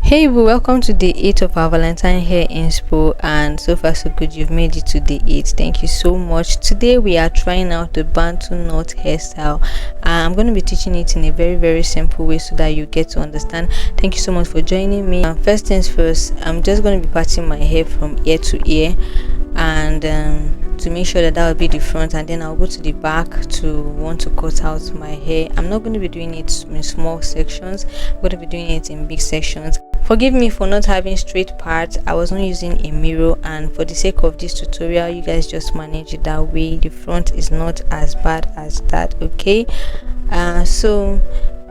Hey, welcome to day 8 of our Valentine Hair Inspo, and so far so good. You've made it to day 8. Thank you so much. Today we are trying out the Bantu knot hairstyle. I'm going to be teaching it in a very simple way so that you get to understand. Thank you so much for joining me. First things first, I'm just going to be parting my hair from ear to ear, and to make sure that will be the front, and then I'll go to the back to want to cut out my hair. I'm not going to be doing it in small sections. I'm going to be doing it in big sections. Forgive me for not having straight parts. I was not using a mirror, and for the sake of this tutorial, you guys just manage it that way. The front is not as bad as that, okay? So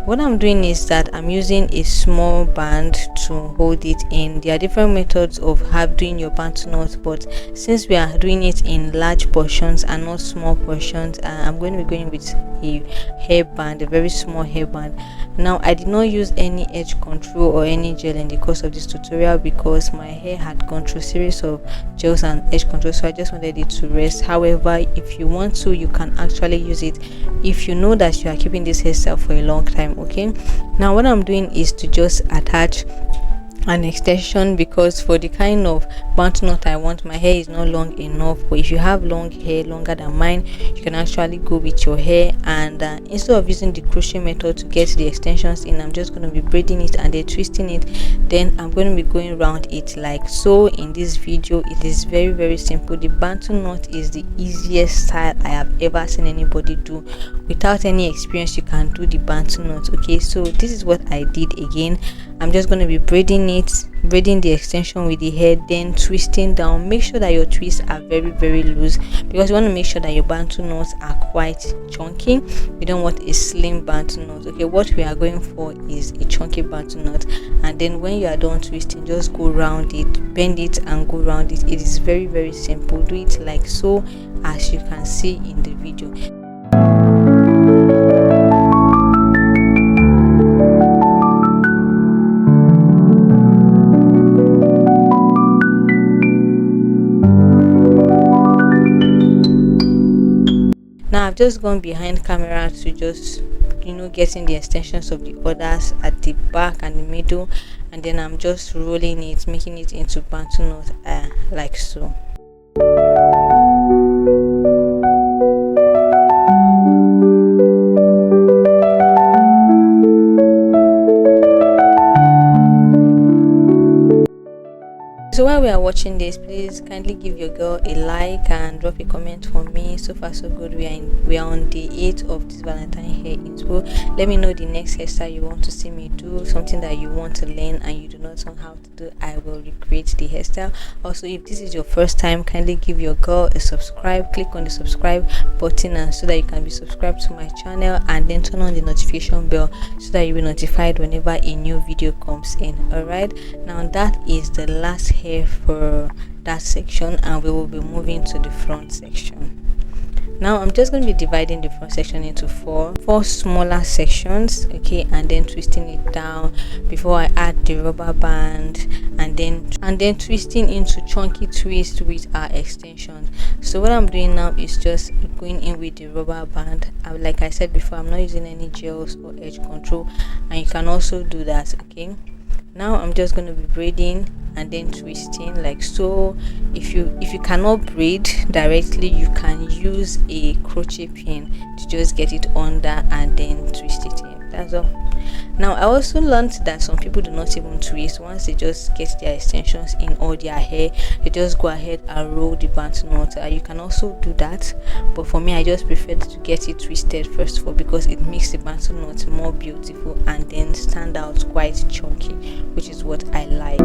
what I'm doing is that I'm using a small band to hold it in. There are different methods of doing your Bantu knot, but since we are doing it in large portions and not small portions, I'm going to be going with a hairband, a very small hairband. Now, I did not use any edge control or any gel in the course of this tutorial because my hair had gone through a series of gels and edge control, so I just wanted it to rest. However, if you want to, you can actually use it if you know that you are keeping this hairstyle for a long time. Okay, now what I'm doing is to just attach an extension, because for the kind of Bantu knot I want, my hair is not long enough. But if you have long hair, longer than mine, you can actually go with your hair, and instead of using the crochet method to get the extensions in, I'm just going to be braiding it and then twisting it. Then I'm going to be going around it like so. In this video, it is very simple. The Bantu knot is the easiest style I have ever seen anybody do. Without any experience, you can do the Bantu knot. Okay, so this is what I did. Again, I'm just going to be braiding the extension with the hair, then twisting down. Make sure that your twists are very loose, because you want to make sure that your Bantu knots are quite chunky. You don't want a slim Bantu knot. Okay, what we are going for is a chunky Bantu knot. And then when you are done twisting, just go around it, bend it and go around it. It is very simple. Do it like so, as you can see in the video. Now I've just gone behind camera to just getting the extensions of the others at the back and the middle, and then I'm just rolling it, making it into Bantu knot like so. So while we are watching this, please kindly give your girl a like and drop a comment for me. So far so good. We are on day 8 of this Valentine Hair Inspo. Let me know the next hairstyle you want to see me do, something that you want to learn and you do not know how to do. I will recreate the hairstyle. Also, if this is your first time, kindly give your girl a subscribe. Click on the subscribe button, and so that you can be subscribed to my channel, and then turn on the notification bell so that you'll be notified whenever a new video comes in. Alright, now that is the last hair for that section, and we will be moving to the front section. Now I'm just going to be dividing the front section into four smaller sections, okay, and then twisting it down before I add the rubber band, and then twisting into chunky twist with our extensions. So what I'm doing now is just going in with the rubber band. Like I said before, I'm not using any gels or edge control, and you can also do that. Okay, now I'm just going to be braiding and then twisting like so. If you cannot braid directly, you can use a crochet pin to just get it under and then twist it in. That's all. Now I also learned that some people do not even twist. Once they just get their extensions in all their hair, they just go ahead and roll the Bantu knot. You can also do that, but for me, I just preferred to get it twisted first of all, because it makes the Bantu knot more beautiful and then stand out quite chunky, which is what I like.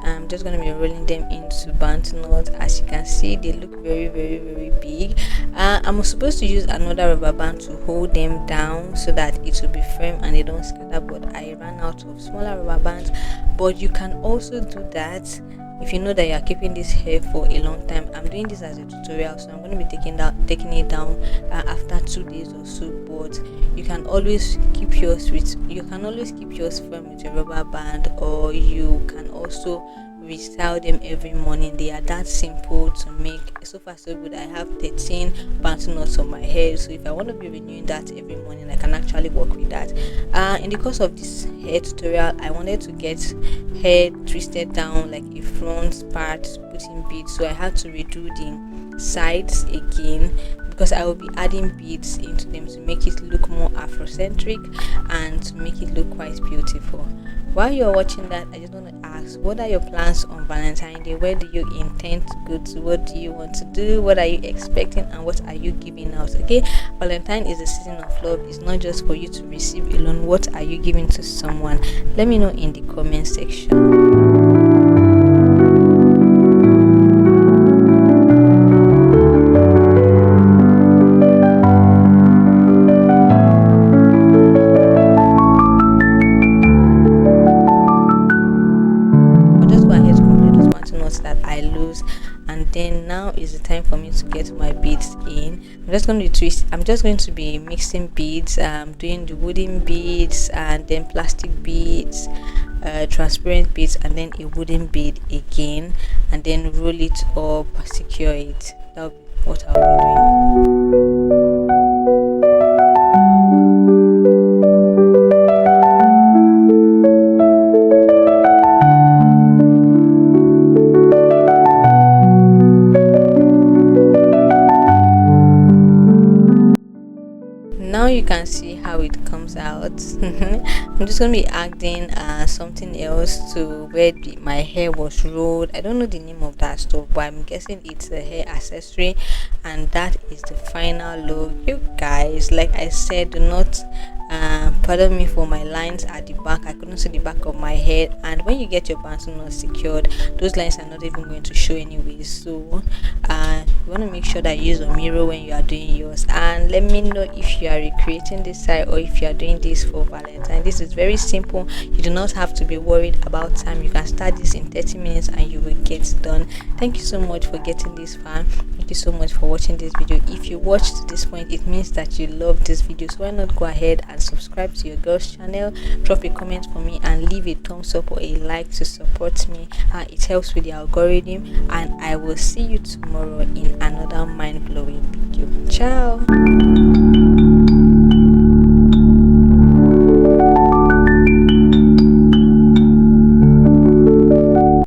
I'm just going to be rolling them into Bantu knot. As you can see, they look very big. I'm supposed to use another rubber band to hold them down so that it will be firm and they don't scatter, but I ran out of smaller rubber bands. But you can also do that if you know that you are keeping this hair for a long time, I'm doing this as a tutorial, so I'm going to be taking it down after 2 days or so. But you can always keep yours firm with a rubber band, or you can also restyle them every morning. They are that simple to make. So far so good. I have 13 bantu knots on my hair, so if I want to be renewing that every morning, I can actually work with that. In the course of this hair tutorial, I wanted to get hair twisted down like a front part, putting beads, so I had to redo the sides again, because I will be adding beads into them to make it look more afrocentric and to make it look quite beautiful. While you're watching that, I just want to ask, what are your plans on Valentine's Day? Where do you intend to go to? What do you want to do? What are you expecting, and what are you giving out? Okay, Valentine is a season of love. It's not just for you to receive alone. What are you giving to someone? Let me know in the comment section. That I lose, and then now is the time for me to get my beads in. I'm just going to be mixing beads, doing the wooden beads, and then plastic beads, transparent beads, and then a wooden bead again, and then roll it up, secure it. That'll be what I'll be doing. Now you can see how it comes out. I'm just gonna be adding something else to where my hair was rolled. I don't know the name of that stuff, but I'm guessing it's a hair accessory, and that is the final look. You guys, like I said, do not pardon me for my lines at the back. I couldn't see the back of my head, and when you get your bantu knot secured, those lines are not even going to show anyways. So you want to make sure that you use a mirror when you are doing yours. And let me know if you are recreating this side, or if you are doing this for Valentine. This is very simple. You do not have to be worried about time. You can start this in 30 minutes and you will get done. Thank you so much for getting this far. Thank you so much for watching this video. If you watched to this point, it means that you love this video, so why not go ahead and subscribe to your girl's channel, drop a comment for me, and leave a thumbs up or a like to support me. It helps with the algorithm, and I will see you tomorrow in another mind-blowing video. Ciao.